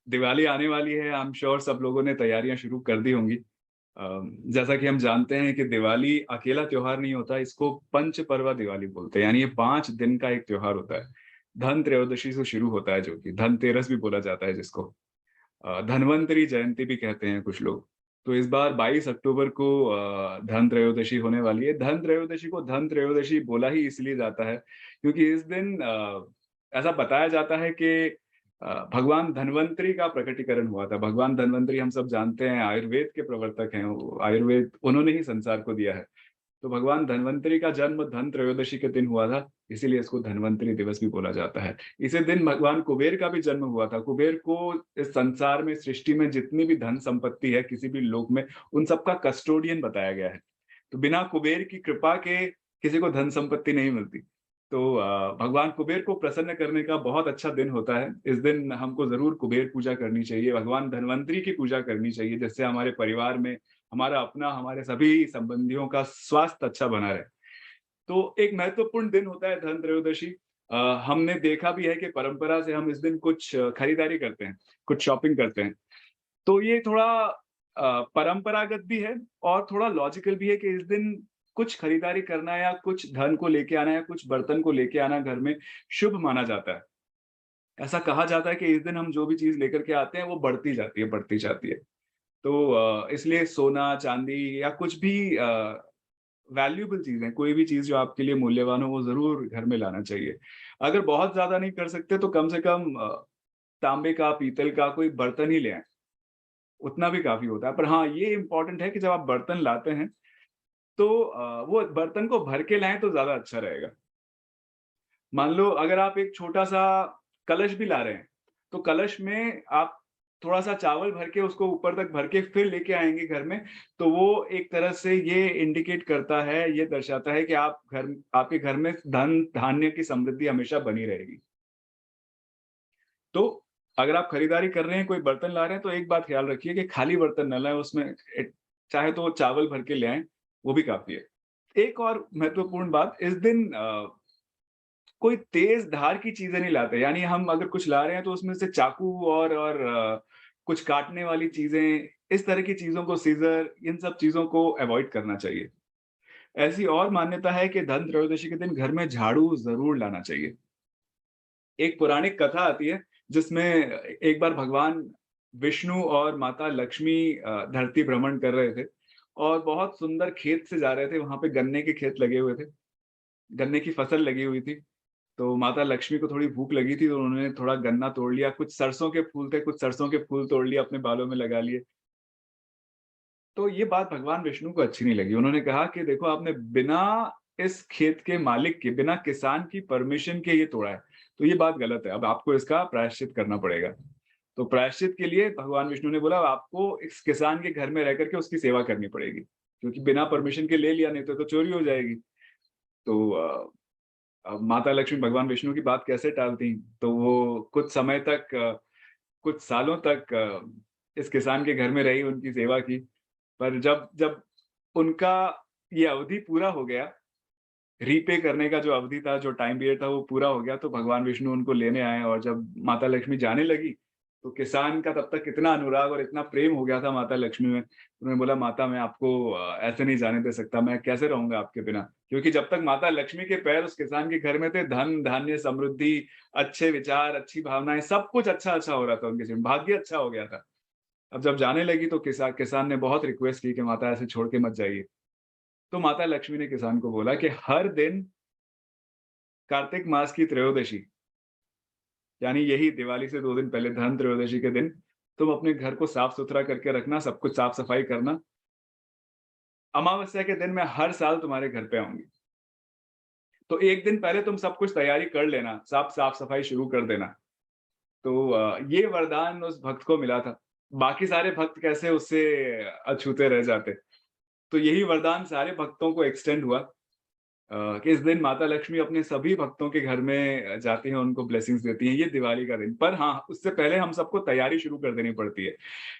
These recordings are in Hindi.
दिवाली आने वाली है, आई एम श्योर सब लोगों ने तैयारियां शुरू कर दी होंगी। जैसा कि हम जानते हैं कि दिवाली अकेला त्योहार नहीं होता, इसको पंच पर्वा दिवाली बोलते हैं, यानी ये 5 दिन का एक त्योहार होता है। धन त्रयोदशी से शुरू होता है, जो कि धनतेरस भी बोला जाता है जिसको। धन्वंतरी जयंती भी कहते हैं कुछ लोग। तो इस बार 22 अक्टूबर को धन त्रयोदशी होने वाली है। धन त्रयोदशी को धन त्रयोदशी बोला ही इसलिए जाता है, क्योंकि इस दिन ऐसा बताया जाता है कि भगवान धन्वंतरी का प्रकटीकरण हुआ था। भगवान धन्वंतरी हम सब जानते हैं, आयुर्वेद के प्रवर्तक हैं, वो आयुर्वेद उन्होंने ही संसार को दिया है। तो भगवान धन्वंतरी का जन्म धन त्रयोदशी के दिन हुआ था, इसीलिए इसको धन्वंतरी दिवस भी बोला जाता है। इसी दिन भगवान कुबेर का भी जन्म हुआ था। कुबेर को इस संसार में, सृष्टि में जितनी भी धन संपत्ति है किसी भी लोक में, उन सबका कस्टोडियन बताया गया है। तो बिना कुबेर की कृपा के किसी को धन संपत्ति नहीं मिलती। तो भगवान कुबेर को प्रसन्न करने का बहुत अच्छा दिन होता है। इस दिन हमको ज़रूर कुबेर पूजा करनी चाहिए, भगवान धन्वंतरी की पूजा करनी चाहिए, जिससे हमारे परिवार में, हमारा अपना, हमारे सभी संबंधियों का स्वास्थ्य अच्छा बना रहे। तो एक महत्वपूर्ण दिन होता है धन त्रयोदशी। अ, हमने देखा भी है कि परंपरा से हम इस दिन कुछ खरीदारी करते हैं, कुछ शॉपिंग करते हैं। तो ये थोड़ा परंपरागत भी है और थोड़ा लॉजिकल भी है कि इस दिन कुछ खरीदारी करना या कुछ धन को लेके आना या कुछ बर्तन को लेके आना घर में शुभ माना जाता है। ऐसा कहा जाता है कि इस दिन हम जो भी चीज़ लेकर के आते हैं वो बढ़ती जाती है, बढ़ती जाती है। तो इसलिए सोना, चांदी या कुछ भी वैल्यूएबल चीज़ें, कोई भी चीज़ जो आपके लिए मूल्यवान हो, वो ज़रूर घर में लाना चाहिए। अगर बहुत ज़्यादा नहीं कर सकते तो कम से कम तांबे का, पीतल का कोई बर्तन ही ले आएँ, उतना भी काफ़ी होता है। पर हाँ, ये इम्पोर्टेंट है कि जब आप बर्तन लाते हैं तो वो बर्तन को भर के लाएँ तो ज़्यादा अच्छा रहेगा। मान लो अगर आप एक छोटा-सा कलश भी ला रहे हैं, तो कलश में आप थोड़ा-सा चावल भर के उसको ऊपर तक भर के फिर लेके आएँगे घर में, तो वो एक तरह से ये इंडिकेट करता है, ये दर्शाता है कि आपके घर में धन-धान्य की समृद्धि हमेशा बनी रहेगी। तो अगर आप खरीदारी कर रहे हैं, कोई बर्तन ला रहे हैं, तो एक बात ख्याल रखिए कि खाली बर्तन ना लाएँ, उसमें चाहे तो चावल भर के ले आएँ, वो भी काफ़ी है। एक और महत्वपूर्ण बात, इस दिन कोई तेज़ धार की चीज़ें नहीं लाते, यानी हम अगर कुछ ला रहे हैं तो उसमें से चाकू और कुछ काटने वाली चीज़ें, इस तरह की चीज़ों को, सीज़र, इन सब चीज़ों को अवॉइड करना चाहिए। ऐसी और मान्यता है कि धन त्रयोदशी के दिन घर में झाड़ू ज़रूर लाना चाहिए। एक पौराणिक कथा आती है जिसमें एक बार भगवान विष्णु और माता लक्ष्मी धरती भ्रमण कर रहे थे और बहुत सुंदर खेत से जा रहे थे, वहाँ पे गन्ने के खेत लगे हुए थे, गन्ने की फसल लगी हुई थी। तो माता लक्ष्मी को थोड़ी भूख लगी थी, तो उन्होंने थोड़ा गन्ना तोड़ लिया, कुछ सरसों के फूल थे, कुछ सरसों के फूल तोड़ लिए, अपने बालों में लगा लिए। तो ये बात भगवान विष्णु को अच्छी नहीं लगी। उन्होंने कहा कि देखो, आपने बिना इस खेत के मालिक के, बिना किसान की परमिशन के ये तोड़ा है, तो ये बात गलत है, अब आपको इसका प्रायश्चित करना पड़ेगा। तो प्रायश्चित के लिए भगवान विष्णु ने बोला, आपको इस किसान के घर में रह कर के उसकी सेवा करनी पड़ेगी, क्योंकि बिना परमिशन के ले लिया, नहीं तो चोरी हो जाएगी। तो अब माता लक्ष्मी भगवान विष्णु की बात कैसे टालती? तो वो कुछ समय तक, कुछ सालों तक इस किसान के घर में रही, उनकी सेवा की। पर जब जब उनका ये अवधि पूरा हो गया, रीपे करने का जो अवधि था, जो टाइम पीरियड था, वो पूरा हो गया, तो भगवान विष्णु उनको लेने आए और जब माता लक्ष्मी जाने लगी, तो किसान का तब तक इतना अनुराग और इतना प्रेम हो गया था माता लक्ष्मी में, उन्होंने बोला, "माता, मैं आपको ऐसे नहीं जाने दे सकता, मैं कैसे रहूँगा आपके बिना?" क्योंकि जब तक माता लक्ष्मी के पैर उस किसान के घर में थे, धन, धान्य, समृद्धि, अच्छे विचार, अच्छी भावनाएँ, सब कुछ अच्छा-अच्छा हो रहा था उनके जीवन, भाग्य अच्छा हो गया था। अब जब जाने लगी तो किसान ने बहुत रिक्वेस्ट की कि माता ऐसे छोड़ के मत जाइए। तो माता लक्ष्मी ने किसान को बोला कि हर दिन कार्तिक मास की त्रयोदशी, यानी यही दिवाली से 2 दिन पहले धन त्रयोदशी के दिन, तुम अपने घर को साफ-सुथरा करके रखना, सब कुछ साफ-सफाई करना। अमावस्या के दिन मैं हर साल तुम्हारे घर पे आऊँगी। तो 1 दिन पहले तुम सब कुछ तैयारी कर लेना, सब साफ-सफाई शुरू कर देना। तो ये वरदान उस भक्त को मिला था। बाकी सारे भक्त कैसे उससे अछूते रह जाते। तो यही वरदान सारे भक्तों को एक्सटेंड हुआ। कि इस दिन माता लक्ष्मी अपने सभी भक्तों के घर में जाती हैं, उनको ब्लेसिंग्स देती हैं, ये दिवाली का दिन। पर हाँ, उससे पहले हम सबको तैयारी शुरू कर देनी पड़ती है।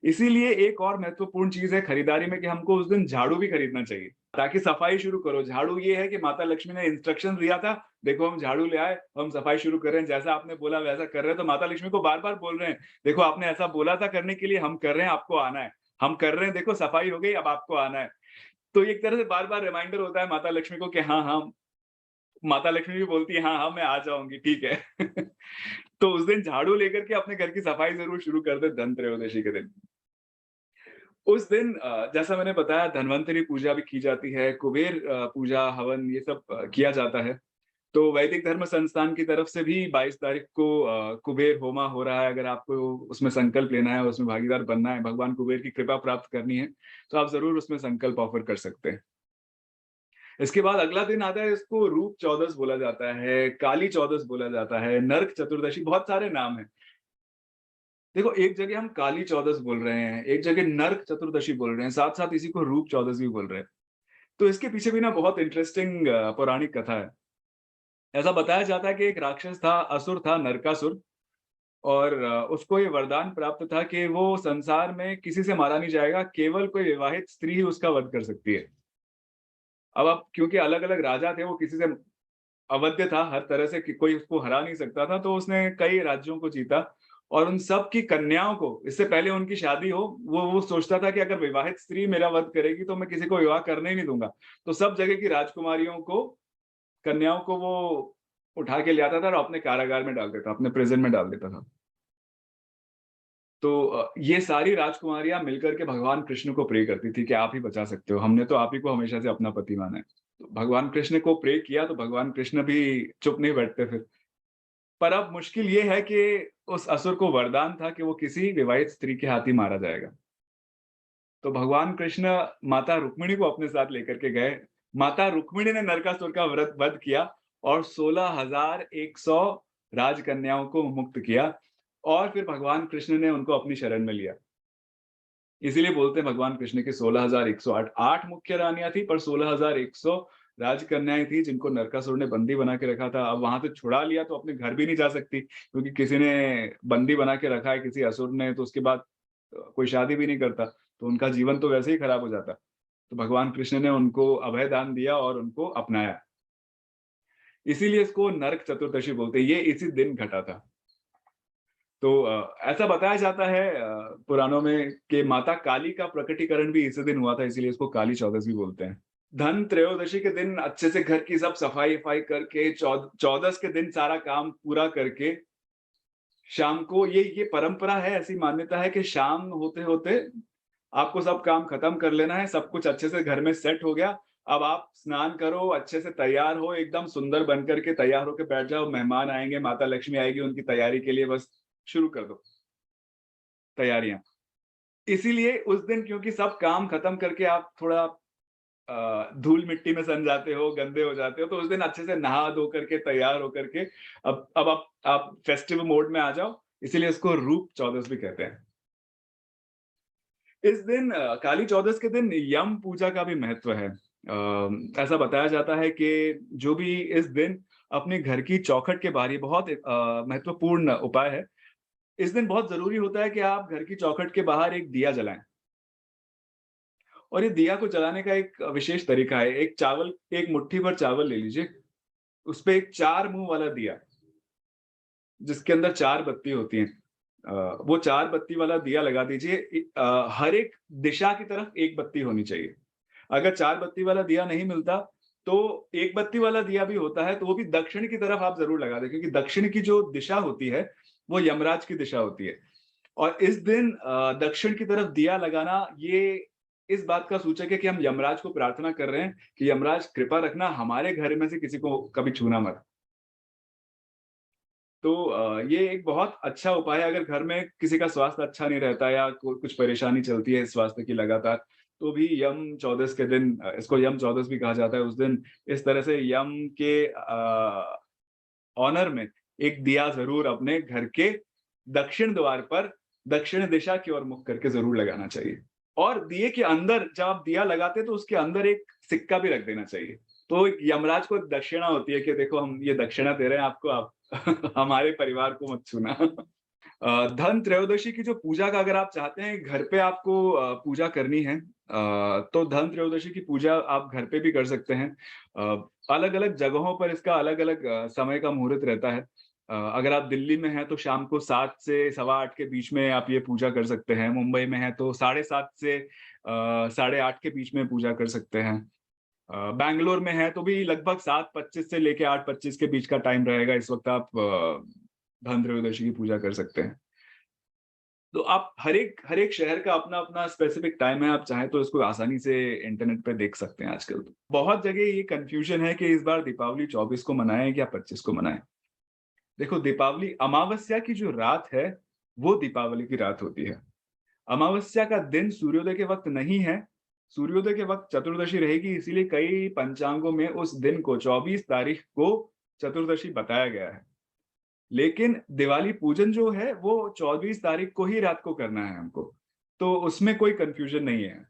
इसीलिए एक और महत्वपूर्ण चीज़ है खरीदारी में कि हमको उस दिन झाड़ू भी खरीदना चाहिए, ताकि सफाई शुरू करो। झाड़ू ये है कि माता लक्ष्मी ने इंस्ट्रक्शन दिया था, देखो हम झाड़ू ले आए, हम सफाई शुरू कर रहे हैं, जैसा आपने बोला वैसा कर रहे हैं, तो माता लक्ष्मी को बार-बार बोल रहे हैं, देखो आपने ऐसा बोला था करने के लिए, हम कर रहे हैं, आपको आना है। हम कर रहे हैं, देखो सफाई हो गई, अब आपको आना है। तो एक तरह से बार-बार रिमाइंडर होता है माता लक्ष्मी को कि हाँ, हाँ, माता लक्ष्मी भी बोलती है, "हाँ, हाँ, मैं आ जाऊँगी, ठीक है।" तो उस दिन झाड़ू लेकर के अपने घर की सफाई ज़रूर शुरू कर दें धन त्रयोदशी के दिन। उस दिन जैसा मैंने बताया धन्वंतरि पूजा भी की जाती है, कुबेर पूजा, हवन ये सब किया जाता है। तो वैदिक धर्म संस्थान की तरफ से भी 22 तारीख को कुबेर होमा हो रहा है। अगर आपको उसमें संकल्प लेना है, उसमें भागीदार बनना है, भगवान कुबेर की कृपा प्राप्त करनी है, तो आप ज़रूर उसमें संकल्प ऑफर कर सकते हैं। इसके बाद अगला दिन आता है, इसको रूप चौदस बोला जाता है, काली चौदस बोला जाता है, नरक चतुर्दशी, बहुत सारे नाम हैं। देखो एक जगह हम काली चौदस बोल रहे हैं, एक जगह नरक चतुर्दशी बोल रहे हैं, साथ-साथ इसी को रूप चौदस भी बोल रहे हैं। तो इसके पीछे भी ना बहुत इंटरेस्टिंग पौराणिक कथा है। ऐसा बताया जाता है कि एक राक्षस था, असुर था, नरकासुर, और उसको ये वरदान प्राप्त था कि वो संसार में किसी से मारा नहीं जाएगा, केवल कोई विवाहित स्त्री ही उसका वध कर सकती है। अब आप क्योंकि अलग-अलग राजा थे, वो किसी से अवध्य था हर तरह से, कि कोई उसको हरा नहीं सकता था, तो उसने कई राज्यों को जीता और उन सब की कन्याओं को, इससे पहले उनकी शादी हो, वो सोचता था कि अगर विवाहित स्त्री मेरा वध करेगी तो मैं किसी को विवाह करने ही नहीं दूँगा। तो सब जगह की राजकुमारियों को, कन्याओं को वो उठा के ले आता था और अपने कारागार में डाल देता, अपने प्रिज़न में डाल देता था। तो ये सारी राजकुमारियाँ मिलकर के भगवान कृष्ण को प्रे करती थी कि आप ही बचा सकते हो, हमने तो आप ही को हमेशा से अपना पति माना है। तो भगवान कृष्ण को प्रे किया तो भगवान कृष्ण भी चुप नहीं बैठते फिर। पर अब मुश्किल ये है कि उस असुर को वरदान था कि वो किसी विवाहित स्त्री के हाथ ही मारा जाएगा। तो भगवान कृष्ण माता रुक्मिणी को अपने साथ लेकर के गए। माता रुक्मिणी ने नरकासुर का व्रत वध किया और 16,100 राजकन्याओं को मुक्त किया और फिर भगवान कृष्ण ने उनको अपनी शरण में लिया। इसीलिए बोलते हैं भगवान कृष्ण की 16,108 8 मुख्य रानियाँ थी, पर 16,100 राजकन्याएँ थी जिनको नरकासुर ने बंदी बना के रखा था। अब वहाँ से छुड़ा लिया तो अपने घर भी नहीं जा सकती, क्योंकि किसी ने बंदी बना के रखा है किसी असुर ने, तो उसके बाद कोई शादी भी नहीं करता, तो उनका जीवन तो वैसे ही खराब हो जाता। तो भगवान कृष्ण ने उनको अभय दान दिया और उनको अपनाया। इसीलिए इसको नरक चतुर्दशी बोलते हैं, ये इसी दिन घटा था। तो ऐसा बताया जाता है पुराणों में कि माता काली का प्रकटीकरण भी इसी दिन हुआ था, इसीलिए इसको काली चौदस भी बोलते हैं। धन त्रयोदशी के दिन अच्छे से घर की सब सफाई-वफाई करके चौदस के दिन सारा काम पूरा करके शाम को ये परंपरा है, ऐसी मान्यता है कि शाम होते-होते आपको सब काम खत्म कर लेना है, सब कुछ अच्छे से घर में सेट हो गया। अब आप स्नान करो, अच्छे से तैयार हो, एकदम सुंदर बन कर के तैयार होके बैठ जाओ, मेहमान आएँगे, माता लक्ष्मी आएगी, उनकी तैयारी के लिए बस शुरू कर दो तैयारियाँ। इसीलिए उस दिन क्योंकि सब काम खत्म करके आप थोड़ा धूल-मिट्टी में सन जाते हो, गंदे हो जाते हो, तो उस दिन अच्छे से नहा धो करके तैयार होकर के अब आप फेस्टिव मोड में आ जाओ, इसीलिए इसको रूप चौदस भी कहते हैं। इस दिन काली चौदस के दिन यम पूजा का भी महत्व है। ऐसा बताया जाता है कि जो भी इस दिन अपने घर की चौखट के बाहर, ये बहुत महत्वपूर्ण उपाय है। इस दिन बहुत ज़रूरी होता है कि आप घर की चौखट के बाहर एक दिया जलाएँ। और ये दिया को जलाने का एक विशेष तरीका है। एक मुट्ठी भर चावल ले लीजिए, उसपे एक 4 मुँह वाला दिया, जिसके अंदर 4 बत्ती होती हैं। वो 4 बत्ती वाला दिया लगा दीजिए। हर एक दिशा की तरफ 1 बत्ती होनी चाहिए। अगर 4 बत्ती वाला दिया नहीं मिलता, तो 1 बत्ती वाला दिया भी होता है, तो वो भी दक्षिण की तरफ आप ज़रूर लगा दें, क्योंकि दक्षिण की जो दिशा होती है, वो यमराज की दिशा होती है। और इस दिन दक्षिण की तरफ दिया लगाना, ये इस बात का सूचक है कि हम यमराज को प्रार्थना कर रहे हैं कि यमराज कृपा रखना, हमारे घर में से किसी को कभी छूना मत। तो ये एक बहुत अच्छा उपाय है, अगर घर में किसी का स्वास्थ्य अच्छा नहीं रहता या कुछ परेशानी चलती है स्वास्थ्य की लगातार, तो भी यम चौदस के दिन, इसको यम चौदस भी कहा जाता है, उस दिन इस तरह से यम के ऑनर में एक दिया ज़रूर अपने घर के दक्षिण द्वार पर, दक्षिण दिशा की ओर मुख करके ज़रूर लगाना चाहिए। और दिए के अंदर जब आप दिया लगाते हैं तो उसके अंदर एक सिक्का भी रख देना चाहिए। तो यमराज को दक्षिणा होती है कि देखो हम ये दक्षिणा दे रहे हैं आपको, आप हमारे परिवार को मत छूना। धन त्रयोदशी की जो पूजा का अगर आप चाहते हैं घर पे आपको पूजा करनी है, तो धन त्रयोदशी की पूजा आप घर पे भी कर सकते हैं। अलग-अलग जगहों पर इसका अलग-अलग समय का मुहूर्त रहता है। अगर आप दिल्ली में हैं तो शाम को 7 से सवा 8 के बीच में आप ये पूजा कर सकते हैं। मुंबई में हैं तो 7:30 से साढ़े 8 के बीच में पूजा कर सकते हैं। बैंगलोर में है तो भी लगभग 7:25 से लेके 8:25 के बीच का टाइम रहेगा। इस वक़्त आप धन त्रयोदशी की पूजा कर सकते हैं। तो आप हर एक शहर का अपना-अपना स्पेसिफिक टाइम है, आप चाहें तो इसको आसानी से इंटरनेट पे देख सकते हैं आजकल तो। बहुत जगह ये कन्फ्यूजन है कि इस बार दीपावली 24 को मनाएँ या 25 को मनाएँ। देखो, दीपावली अमावस्या की जो रात है, वो दीपावली की रात होती है। अमावस्या का दिन सूर्योदय के वक़्त नहीं है, सूर्योदय के वक़्त चतुर्दशी रहेगी, इसीलिए कई पंचांगों में उस दिन को 24 तारीख को चतुर्दशी बताया गया है। लेकिन दिवाली पूजन जो है वो 24 तारीख को ही रात को करना है हमको, तो उसमें कोई कन्फ्यूजन नहीं है।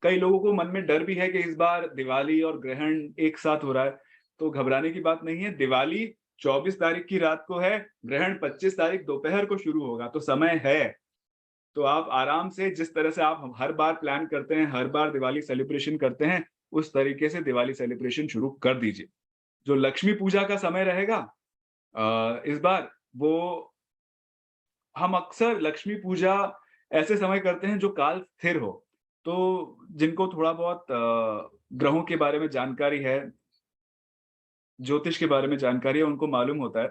कई लोगों को मन में डर भी है कि इस बार दिवाली और ग्रहण एक साथ हो रहा है, तो घबराने की बात नहीं है। दिवाली 24 तारीख की रात को है, ग्रहण 25 तारीख दोपहर को शुरू होगा, तो समय है। तो आप आराम से जिस तरह से आप हर बार प्लान करते हैं, हर बार दिवाली सेलिब्रेशन करते हैं, उस तरीके से दिवाली सेलिब्रेशन शुरू कर दीजिए। जो लक्ष्मी पूजा का समय रहेगा इस बार वो हम अक्सर लक्ष्मी पूजा ऐसे समय करते हैं जो काल स्थिर हो। तो जिनको थोड़ा बहुत ग्रहों के बारे में जानकारी है, ज्योतिष के बारे में जानकारी है, उनको मालूम होता है।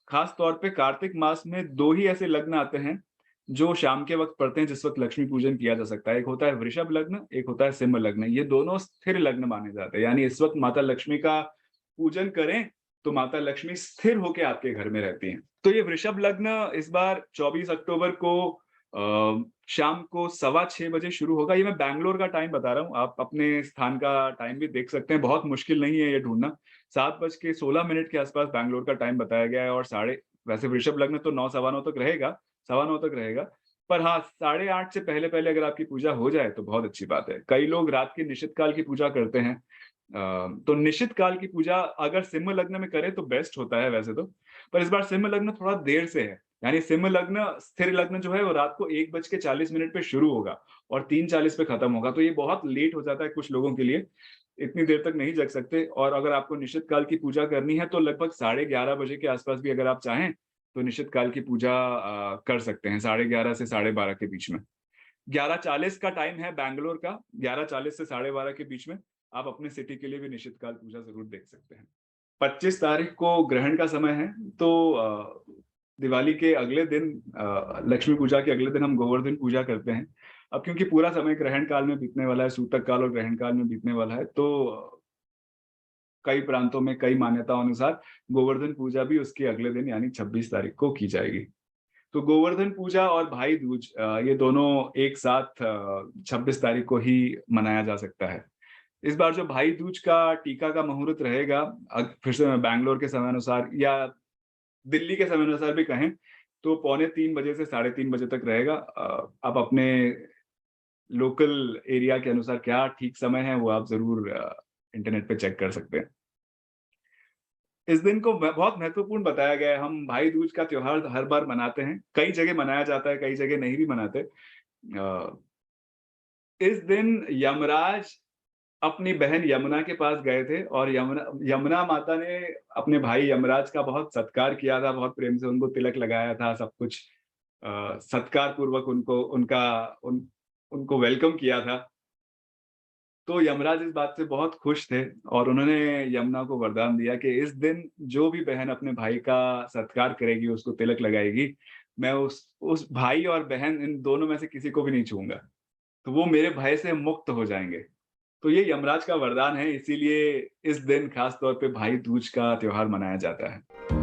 खास तौर पे कार्तिक मास में 2 ही ऐसे लग्न आते हैं, जो शाम के वक़्त पड़ते हैं जिस वक़्त लक्ष्मी पूजन किया जा सकता है। एक होता है वृषभ लग्न, एक होता है सिंह लग्न। ये दोनों स्थिर लग्न माने जाते हैं, यानी इस वक़्त माता लक्ष्मी का पूजन करें, तो माता लक्ष्मी स्थिर होके आपके घर में रहती हैं। तो ये वृषभ लग्न इस बार 24 अक्टूबर को शाम को सवा 6 बजे शुरू होगा। ये मैं बैंगलोर का टाइम बता रहा हूँ, आप अपने स्थान का टाइम भी देख सकते हैं, बहुत मुश्किल नहीं है ये ढूँढना। 7:16 के आसपास बैंगलोर का टाइम बताया गया है और साढ़े वैसे वृषभ लग्न तो 9 सवा 9 तक रहेगा, सवा 9 तक रहेगा। पर हाँ, 8:30 से पहले-पहले अगर आपकी पूजा हो जाए तो बहुत अच्छी बात है। कई लोग रात के निशित काल की पूजा करते हैं। तो निशित काल की पूजा अगर सिंह लग्न में करें तो बेस्ट होता है वैसे तो। पर इस बार सिंह लग्न थोड़ा देर से है। यानी सिंह लग्न स्थिर लग्न जो है वो रात को 1:40 पे शुरू होगा और 3:40 पे खत्म होगा। तो ये बहुत लेट हो जाता है कुछ लोगों के लिए। इतनी देर तक नहीं जग सकते और अगर आपको निशित काल की पूजा करनी है तो लगभग 11:30 के आसपास भी अगर आप चाहें तो निशित काल की पूजा कर सकते हैं 11:30 से 12:30 के बीच में। 11:40 का टाइम है बैंगलोर का, 11:40 से 12:30 के बीच में आप अपने सिटी के लिए भी निशित काल पूजा ज़रूर देख सकते हैं। 25 तारीख को ग्रहण का समय है, तो दिवाली के अगले दिन लक्ष्मी पूजा के अगले दिन हम गोवर्धन पूजा करते हैं। अब क्योंकि पूरा समय ग्रहण काल में बीतने वाला है, सूतक काल और ग्रहण काल में बीतने वाला है, तो कई प्रांतों में कई मान्यताओं अनुसार गोवर्धन पूजा भी उसके अगले दिन यानी 26 तारीख को की जाएगी। तो गोवर्धन पूजा और भाई दूज ये दोनों एक साथ 26 तारीख को ही मनाया जा सकता है। इस बार जो भाई दूज का टीका का मुहूर्त रहेगा, फिर से मैं बैंगलोर के समय अनुसार या दिल्ली के समय अनुसार भी कहें, तो पौने 3 बजे से साढ़े 3 बजे तक रहेगा। आप अपने लोकल एरिया के अनुसार क्या ठीक समय है, वो आप ज़रूर इंटरनेट पे चेक कर सकते हैं। इस दिन को बहुत महत्वपूर्ण बताया गया है। हम भाई दूज का त्योहार हर बार मनाते हैं। कई जगह मनाया जाता है, कई जगह नहीं भी मनाते। इस दिन यमराज अपनी बहन यमुना के पास गए थे और यमुना यमुना माता ने अपने भाई यमराज का बहुत सत्कार किया था, बहुत प्रेम से उनको तिलक लगाया था, सब कुछ सत्कार पूर्वक उनको वेलकम किया था। तो यमराज इस बात से बहुत खुश थे और उन्होंने यमुना को वरदान दिया कि इस दिन जो भी बहन अपने भाई का सत्कार करेगी, उसको तिलक लगाएगी, मैं उस भाई और बहन इन दोनों में से किसी को भी नहीं छूऊँगा। तो वो मेरे भय से मुक्त हो जाएँगे। तो ये यमराज का वरदान है, इसीलिए इस दिन खास तौर पे भाई दूज का त्योहार मनाया जाता है।